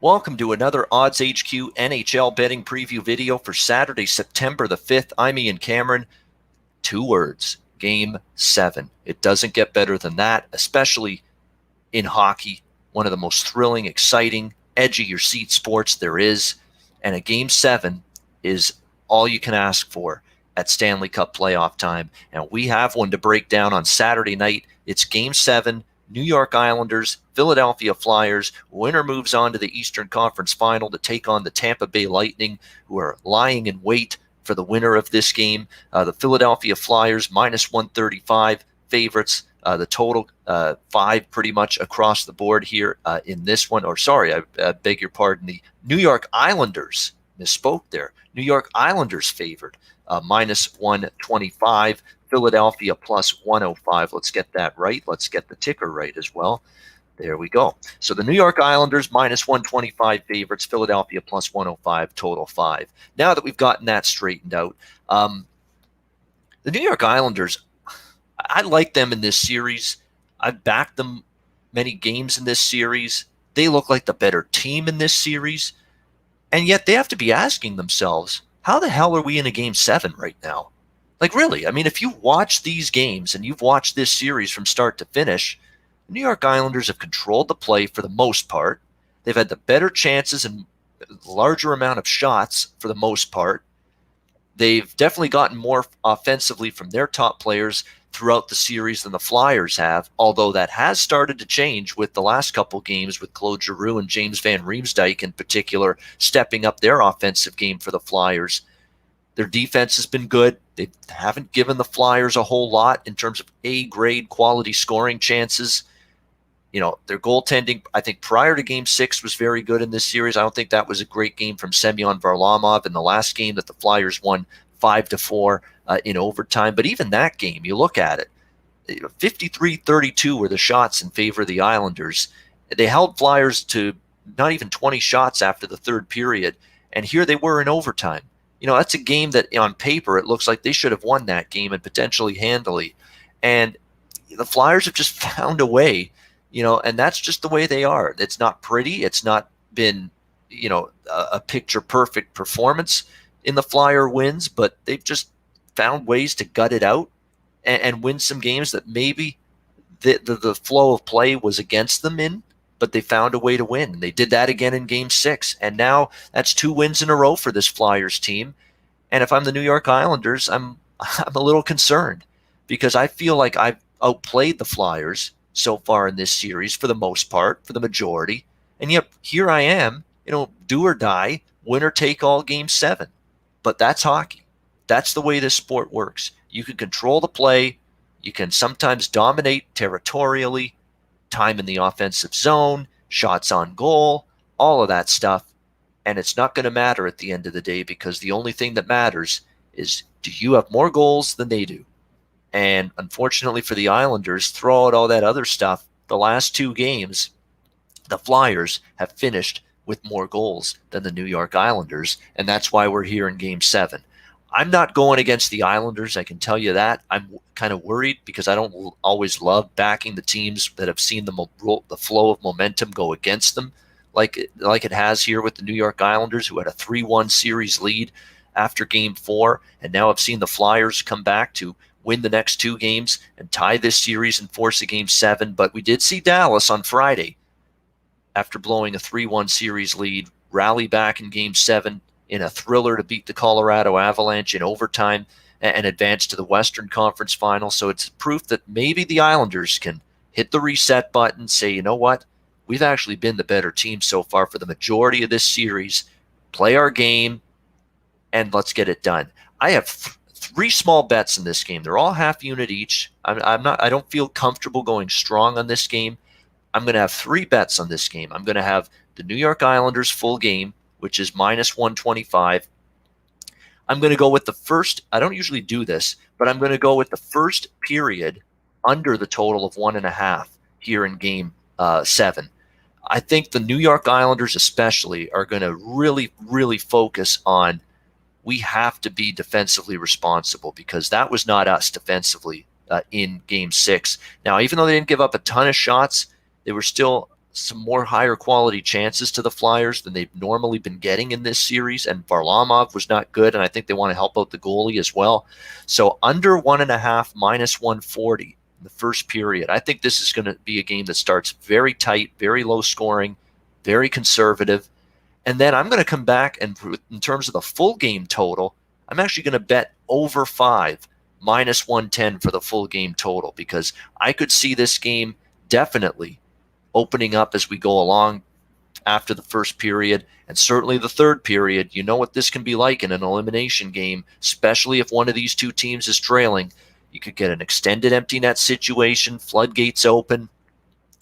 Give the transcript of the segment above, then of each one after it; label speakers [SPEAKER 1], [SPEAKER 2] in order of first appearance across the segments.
[SPEAKER 1] Welcome to another Odds HQ NHL betting preview video for Saturday, September the 5th. I'm Ian Cameron. 2 words, Game 7. It doesn't get better than that, especially in hockey, one of the most thrilling, exciting, edge-of-your-seat sports there is. And a Game 7 is all you can ask for at Stanley Cup playoff time. And we have one to break down on Saturday night. It's Game 7. New York Islanders, Philadelphia Flyers. Winner moves on to the Eastern Conference Final to take on the Tampa Bay Lightning, who are lying in wait for the winner of this game. The Philadelphia Flyers, minus 135 favorites. The total 5 pretty much across the board here in this one. Or sorry, I beg your pardon. The New York Islanders, misspoke there. New York Islanders favored, minus 125. Philadelphia plus 105. Let's get that right. Let's get the ticker right as well. There we go. So the New York Islanders minus 125 favorites, Philadelphia plus 105, total 5. Now that we've gotten that straightened out, the New York Islanders, I like them in this series. I've backed them many games in this series. They look like the better team in this series. And yet they have to be asking themselves, how the hell are we in a Game 7 right now? Like, really, I mean, if you watch these games and you've watched this series from start to finish, the New York Islanders have controlled the play for the most part. They've had the better chances and larger amount of shots for the most part. They've definitely gotten more offensively from their top players throughout the series than the Flyers have, although that has started to change with the last couple games with Claude Giroux and James Van Riemsdyk in particular stepping up their offensive game for the Flyers. Their defense has been good. They haven't given the Flyers a whole lot in terms of A-grade quality scoring chances. You know, their goaltending, I think prior to Game 6 was very good in this series. I don't think that was a great game from Semyon Varlamov in the last game that the Flyers won 5-4 in overtime. But even that game, you look at it, 53-32 were the shots in favor of the Islanders. They held Flyers to not even 20 shots after the third period, and here they were in overtime. You know, that's a game that on paper it looks like they should have won that game and potentially handily. And the Flyers have just found a way, you know, and that's just the way they are. It's not pretty. It's not been, you know, a picture-perfect performance in the Flyer wins, but they've just found ways to gut it out and win some games that maybe the flow of play was against them in, but they found a way to win. They did that again in Game 6, and now that's 2 wins in a row for this Flyers team. And if I'm the New York Islanders, I'm a little concerned because I feel like I've outplayed the Flyers so far in this series for the most part, for the majority. And yet here I am, you know, do or die, winner take all Game 7. But that's hockey. That's the way this sport works. You can control the play. You can sometimes dominate territorially, time in the offensive zone, shots on goal, all of that stuff. And it's not going to matter at the end of the day because the only thing that matters is, do you have more goals than they do? And unfortunately for the Islanders, throw out all that other stuff, the last 2 games, the Flyers have finished with more goals than the New York Islanders, and that's why we're here in Game 7. I'm not going against the Islanders, I can tell you that. I'm kind of worried because I don't always love backing the teams that have seen the flow of momentum go against them, like it has here with the New York Islanders, who had a 3-1 series lead after Game 4, and now have seen the Flyers come back to win the next 2 games and tie this series and force a Game 7. But we did see Dallas on Friday, after blowing a 3-1 series lead, rally back in Game 7 in a thriller to beat the Colorado Avalanche in overtime and advance to the Western Conference Final. So it's proof that maybe the Islanders can hit the reset button, say, you know what, we've actually been the better team so far for the majority of this series, play our game, and let's get it done. I have 3 small bets in this game. They're all half unit each. I don't feel comfortable going strong on this game. I'm going to have 3 bets on this game. I'm going to have the New York Islanders full game, which is minus 125. I'm going to go with the first. I don't usually do this, but I'm going to go with the first period under the total of 1.5 here in Game 7. I think the New York Islanders especially are going to really, really focus on, we have to be defensively responsible because that was not us defensively in Game 6. Now, even though they didn't give up a ton of shots, they were still some more higher quality chances to the Flyers than they've normally been getting in this series. And Varlamov was not good, and I think they want to help out the goalie as well. So under 1.5, minus 140 in the first period. I think this is going to be a game that starts very tight, very low scoring, very conservative. And then I'm going to come back, and in terms of the full game total, I'm actually going to bet over 5, minus 110 for the full game total, because I could see this game definitely opening up as we go along after the first period, and certainly the third period. You know what this can be like in an elimination game, especially if one of these two teams is trailing. You could get an extended empty net situation, floodgates open,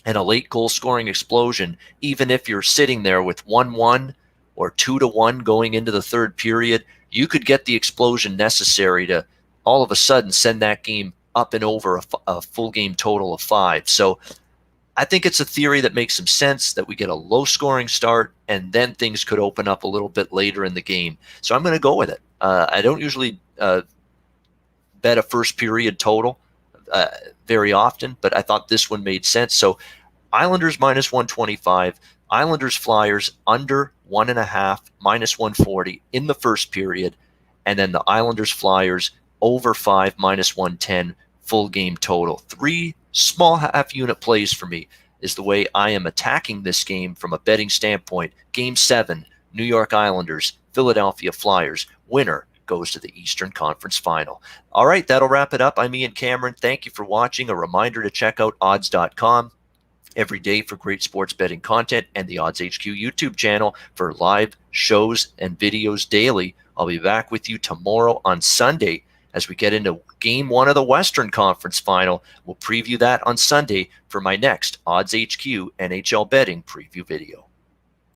[SPEAKER 1] and a late goal scoring explosion, even if you're sitting there with 1-1 or 2-1 going into the third period. You could get the explosion necessary to all of a sudden send that game up and over a full game total of 5. So I think it's a theory that makes some sense, that we get a low scoring start and then things could open up a little bit later in the game. So I'm going to go with it. I don't usually bet a first period total very often, but I thought this one made sense. So Islanders minus 125, Islanders Flyers under 1.5, minus 140 in the first period, and then the Islanders Flyers over 5, minus 110 full game total. 3 small half unit plays for me is the way I am attacking this game from a betting standpoint. Game 7, New York Islanders, Philadelphia Flyers. Winner goes to the Eastern Conference Final. All right, that'll wrap it up. I'm Ian Cameron. Thank you for watching. A reminder to check out odds.com every day for great sports betting content, and the Odds HQ YouTube channel for live shows and videos daily. I'll be back with you tomorrow on Sunday as we get into Game 1 of the Western Conference Final. We'll preview that on Sunday for my next Odds HQ NHL betting preview video.